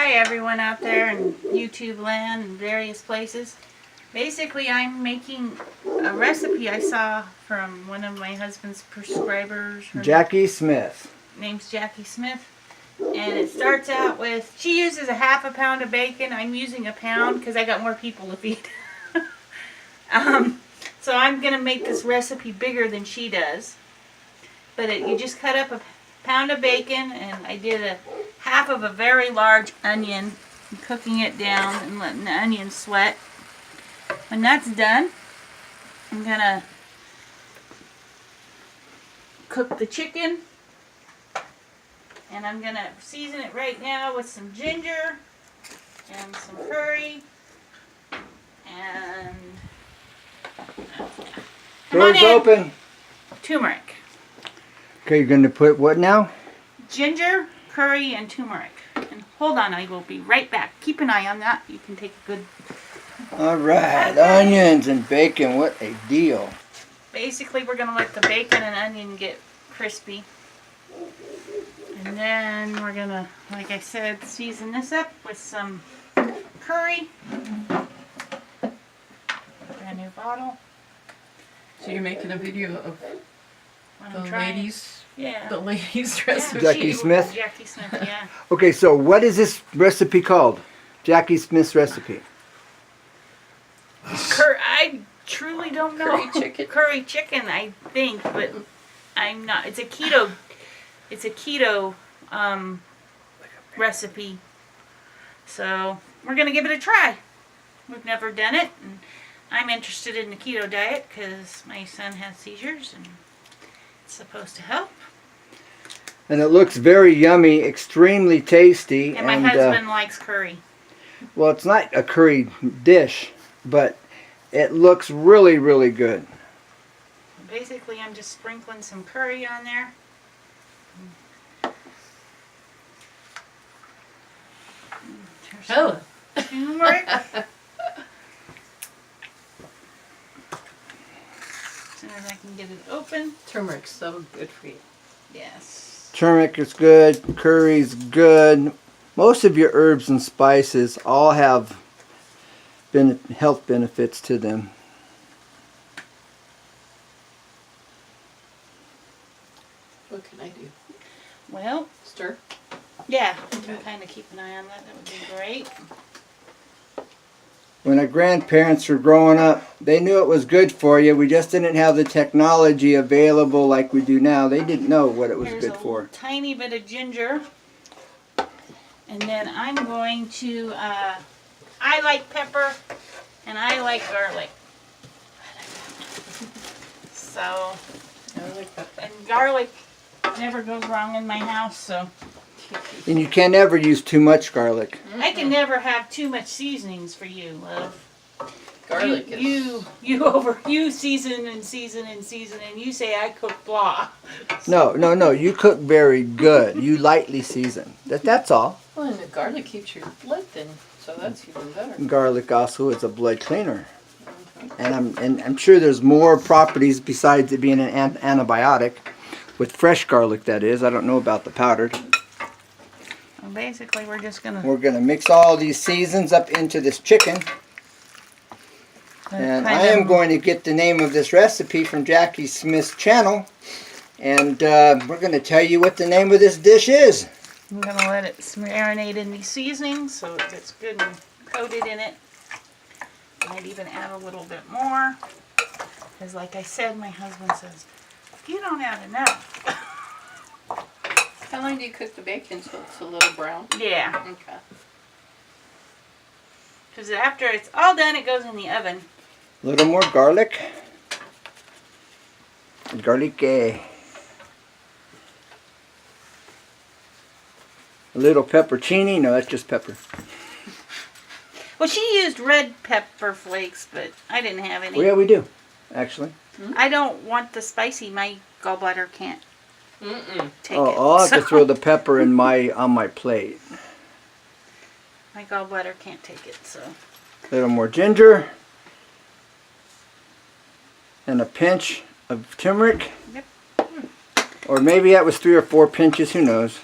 Hi everyone out there in YouTube land and various places. Basically, I'm making a recipe I saw from one of my husband's prescribers. Jackie Smith. Name's Jackie Smith. And it starts out with, she uses a half a pound of bacon. I'm using a pound because I got more people to feed. So I'm going to make this recipe bigger than she does. But you just cut up a pound of bacon, and I did a half of a very large onion, cooking it down and letting the onion sweat. When that's done, I'm gonna cook the chicken, and I'm gonna season it right now with some ginger and some curry and Doors open. Turmeric. Okay, you're going to put what now? Ginger, curry, and turmeric. And hold on, I will be right back. Keep an eye on that. You can take a good... Alright, onions and bacon, what a deal. Basically, we're going to let the bacon and onion get crispy. And then we're going to, like I said, season this up with some curry. Brand new bottle. So you're making a video of the ladies' recipe? Jackie Smith? Jackie Smith, yeah. Okay, so what is this recipe called? Jackie Smith's recipe. I truly don't know. Curry chicken? Curry chicken, I think, but I'm not. It's a keto recipe. So we're going to give it a try. We've never done it, and I'm interested in the keto diet because my son has seizures and it's supposed to help. And it looks very yummy, extremely tasty. And my husband likes curry. Well, it's not a curry dish, but it looks really, really good. Basically, I'm just sprinkling some curry on there. Oh. Turmeric. As soon as I can get it open. Turmeric's so good for you. Yes. Turmeric is good, curry's good. Most of your herbs and spices all have health benefits to them. What can I do? Well, Stir? yeah, you can kind of keep an eye on that. That would be great. When our grandparents were growing up, they knew it was good for you. We just didn't have the technology available like we do now. They didn't know what it was Here's good for. a tiny bit of ginger. And then I'm going to, I like pepper and I like garlic. So, I like pepper. and garlic never goes wrong in my house, so. And you can't ever use too much garlic. I can never have too much seasonings for you, love. Garlic You season and season and season, and you say I cook blah. No. You cook very good. You lightly season. That's all. Well, and the garlic keeps your blood thin, so that's even better. Garlic also is a blood cleaner. And I'm sure there's more properties besides it being an antibiotic. With fresh garlic, that is. I don't know about the powdered. Well, basically, we're gonna mix all these seasons up into this chicken. And I am going to get the name of this recipe from Jackie Smith's channel. And we're going to tell you what the name of this dish is. I'm going to let it marinate in these seasonings so it gets good and coated in it. Might even add a little bit more. Because like I said, my husband says, you don't add enough. How long do you cook the bacon so it's a little brown? Yeah. Okay. Because after it's all done, it goes in the oven. A little more garlic. Garlic. A little peppercini. No, that's just pepper. Well, she used red pepper flakes, but I didn't have any. Well, yeah, we do, actually. I don't want the spicy. My gallbladder can't take it. I'll have to throw the pepper on my plate. My gallbladder can't take it, so. A little more ginger. And a pinch of turmeric. Yep. Or maybe that was 3 or 4 pinches, who knows.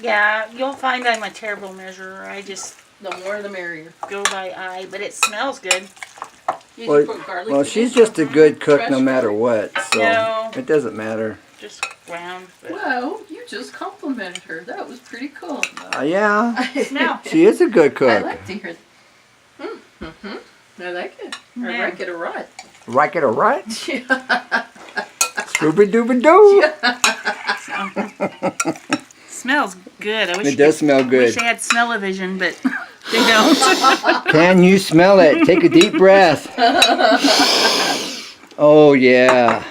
Yeah, you'll find I'm a terrible measurer. I just The more the merrier. go by eye, but it smells good. Did Well, you put garlic well, in she's it? just a good cook no Fresh matter garlic? what, so No. it doesn't matter. Just ground. But Well, you just complimented her. That was pretty cool. Yeah, smell. she is a good I cook. like to hear. Mm-hmm. I like it. I Yeah. like it a lot. Like it or right? Yeah. Scooby Dooby Doo. Smells good. I wish It does smell wish good. they had smell-o-vision, but they don't. Can you smell it? Take a deep breath. Oh yeah.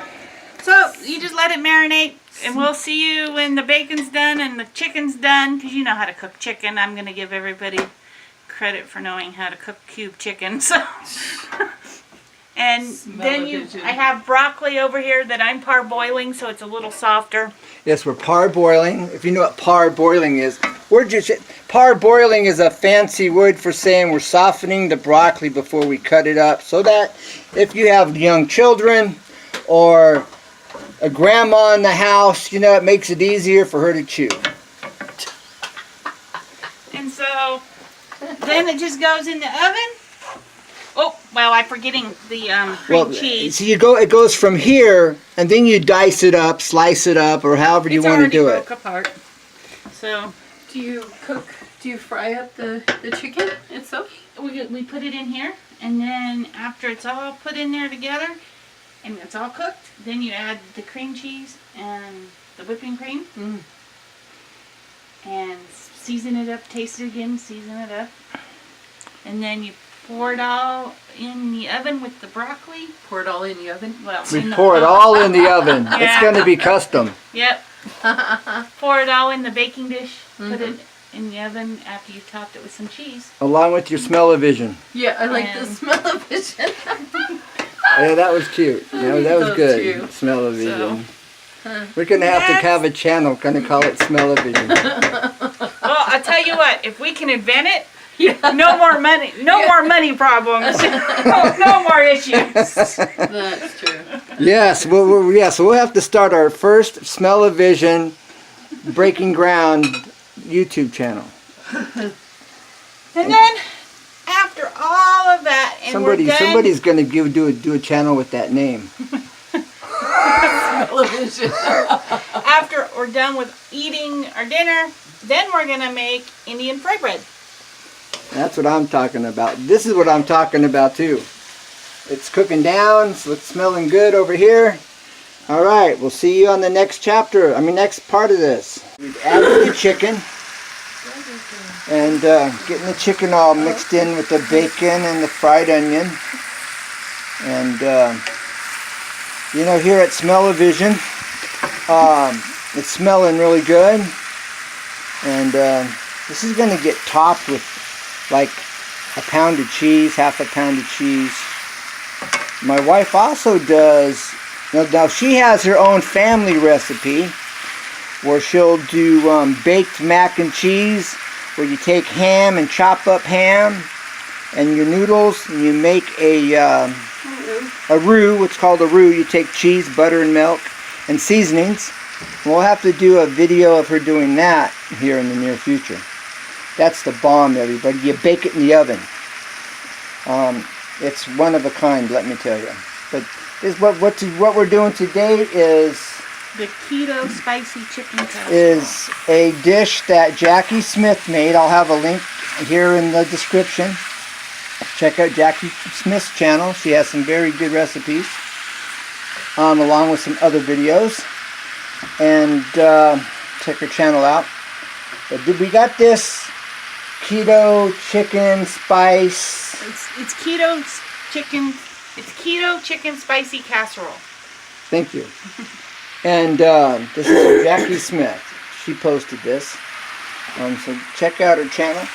So you just let it marinate, and we'll see you when the bacon's done and the chicken's done, because you know how to cook chicken. I'm going to give everybody credit for knowing how to cook cube chicken. So, and then I have broccoli over here that I'm parboiling, so it's a little softer. Yes, we're parboiling. If you know what parboiling is, parboiling is a fancy word for saying we're softening the broccoli before we cut it up, so that if you have young children or a grandma in the house, you know, it makes it easier for her to chew. And so then it just goes in the oven. Oh, well, I'm forgetting the cream cheese. So it goes from here, and then you dice it up, slice it up, or however you want to do it. It's already broke apart. So Do you fry up the chicken itself? we put it in here, and then after it's all put in there together, and it's all cooked, then you add the cream cheese and the whipping cream, and season it up, taste it again, season it up, and then you pour it all in the oven with the broccoli. Pour it all in the oven? Well, We in the pour it oven. all in the oven. It's Yeah. going to be custom. Yep. Pour it all in the baking dish. Put it in the oven after you've topped it with some cheese. Along with your smell-o-vision. Yeah, I like the And- smell of it. Yeah, that was cute. Yeah, that was Those good. two. Smell-o-vision. We're going to have a channel, going to call it Smell-o-vision. Well, I'll tell you what. If we can invent it, Yeah. no more money. No more money problems. no more issues. That's true. Yes, so we'll have to start our first Smell-o-vision Breaking Ground YouTube channel. And then after all of that, and we're done. Somebody's going to do a channel with that name. Television. After we're done with eating our dinner, then we're gonna make Indian fry bread. That's what I'm talking about. This is what I'm talking about too. It's cooking down, so it's smelling good over here. All right, we'll see you on the next chapter. Next part of this. We've added the chicken. And getting the chicken all mixed in with the bacon and the fried onion. And here at Smell-o-vision, it's smelling really good. And this is going to get topped with like a pound of cheese, half a pound of cheese. My wife also does, now she has her own family recipe where she'll do baked mac and cheese, where you take ham and chop up ham and your noodles, and you make a roux, what's called a roux. You take cheese, butter, and milk, and seasonings. We'll have to do a video of her doing that here in the near future. That's the bomb, everybody. You bake it in the oven. It's one of a kind, let me tell you. But this, what we're doing today is The keto spicy chicken casserole. is a dish that Jackie Smith made. I'll have a link here in the description. Check out Jackie Smith's channel. She has some very good recipes, along with some other videos. And check her channel out. But we got this keto chicken spice. It's keto chicken. It's keto chicken spicy casserole. Thank you. And this is Jackie Smith. She posted this. So check out her channel,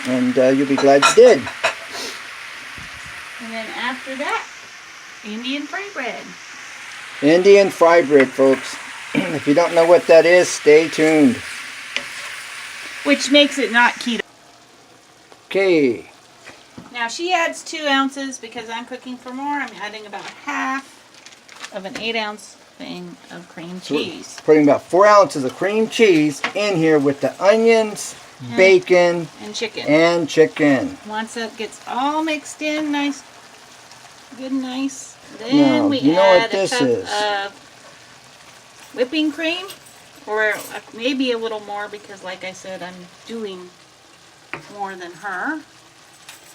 and you'll be glad you did. And then after that, Indian fry bread. Indian fry bread, folks. If you don't know what that is, stay tuned. Which makes it not keto. Okay. Now she adds 2 ounces because I'm cooking for more. I'm adding about half of an 8-ounce thing of cream So we're cheese. putting about 4 ounces of cream cheese in here with the onions, bacon, And chicken. and chicken. Once that gets all mixed in, nice, good and nice, then Now, we you know what add a this cup is? of whipping cream, or maybe a little more because, like I said, I'm doing more than her.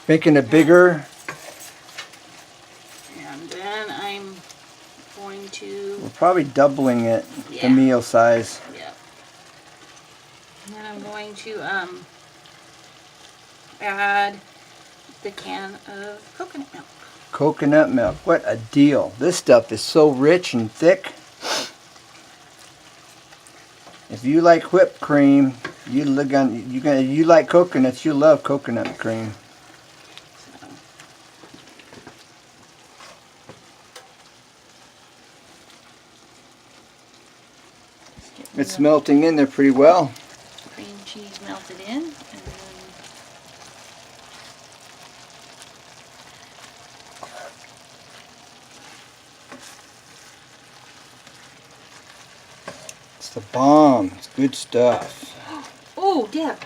Making it bigger. And then I'm going to, We're probably doubling it, the Yeah. meal size. yep. And then I'm going to add the can of coconut milk. Coconut milk, what a deal. This stuff is so rich and thick. If you like whipped cream, you like coconuts, you love coconut cream. So, just get rid It's of melting in there pretty well. cream cheese melted in, and then It's the bomb. It's good stuff. oh, Deb,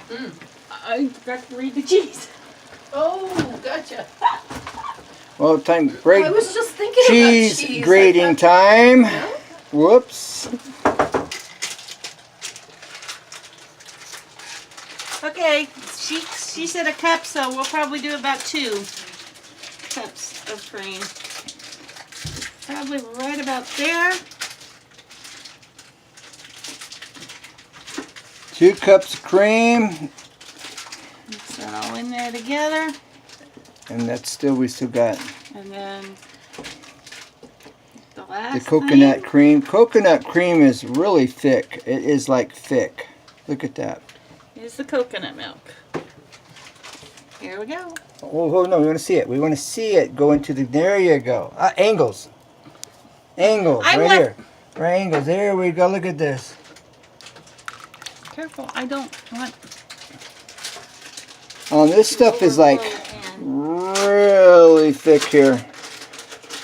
I forgot to read the cheese. Oh, gotcha. Well, time break. I was just thinking Cheese about cheese. grating time. No? Whoops. Okay, she said a cup, so we'll probably do about 2 cups of cream. Probably right about there. 2 cups of cream. Mix that all in there together, And that's still, we still got and then the the last coconut thing cream. Coconut cream is really thick. It is like thick. Look at that. is the coconut milk. Here we go. Oh no, we want to see it. We want to see it go into the, there you go. Angles. Angles, I right want- here. Right angles, there we go. Look at this. Careful, I don't want. This stuff is like really thick here.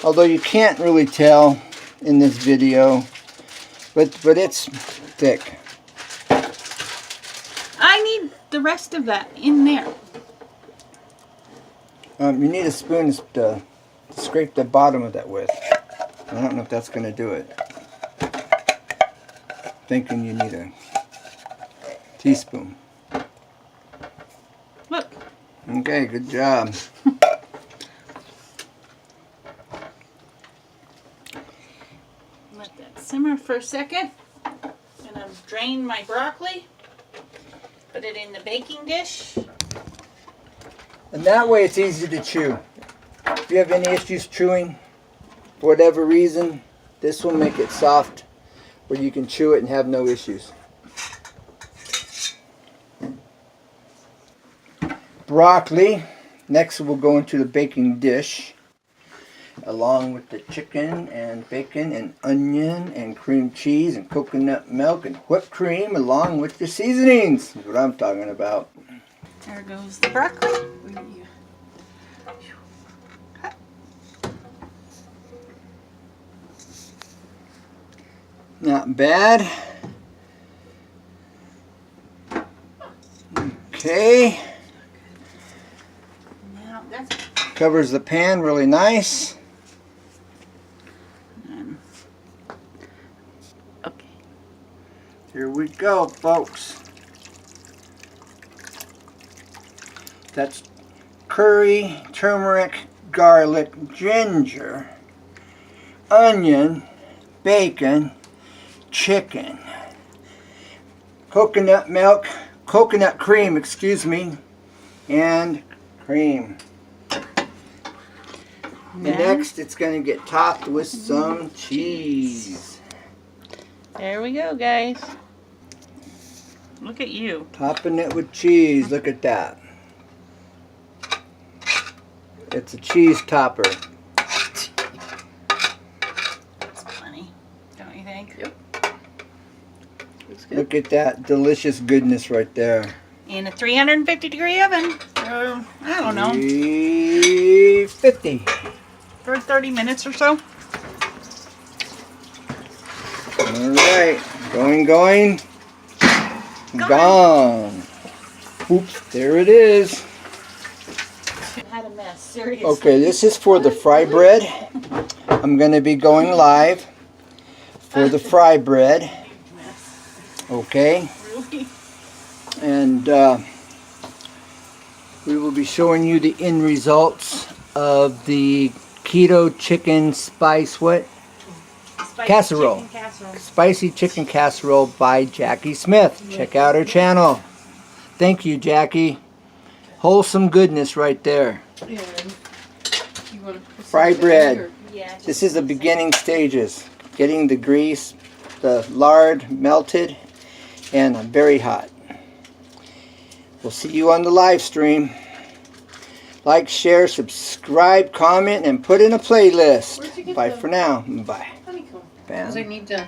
Although you can't really tell in this video, but it's thick. I need the rest of that in there. You need a spoon to scrape the bottom of that with. I don't know if that's going to do it. Thinking you need a teaspoon. Look, Okay, good job. let that simmer for a second. And I've drained my broccoli. Put it in the baking dish. And that way it's easy to chew. If you have any issues chewing, for whatever reason, this will make it soft where you can chew it and have no issues. Broccoli. Next we'll go into the baking dish along with the chicken and bacon and onion and cream cheese and coconut milk and whipped cream along with the seasonings. That's what I'm talking about. There goes the broccoli. Not bad. Okay. Now that's Covers the pan really nice. okay. Here we go, folks. That's curry, turmeric, garlic, ginger, onion, bacon, chicken, coconut milk, coconut cream, excuse me, and cream. And Then- next it's going to get topped with some cheese. There we go, guys. Look at you. Topping it with cheese. Look at that. It's a cheese topper. That's funny, don't you think? Yep. Looks good. Look at that delicious goodness right there. In a 350-degree oven. I don't know, 350. for 30 minutes or so. Alright, going. Gone. Oops, there it is. Had a mess, seriously. Okay, this is for the fry bread. I'm going to be going live for the fry bread. Okay. Really? And we will be showing you the end results of the Keto Chicken Spice what? Spicy Casserole. chicken casserole. Spicy Chicken Casserole by Jackie Smith. Check out her channel. Thank you, Jackie. Wholesome goodness right there. Yeah. You want to Fry bread. Yeah. This is the beginning stages. Getting the grease, the lard melted, and very hot. We'll see you on the live stream. Like, share, subscribe, comment, and put in a Where'd you playlist. get Bye the- for now. Bye. honeycomb. Bam. Because I need to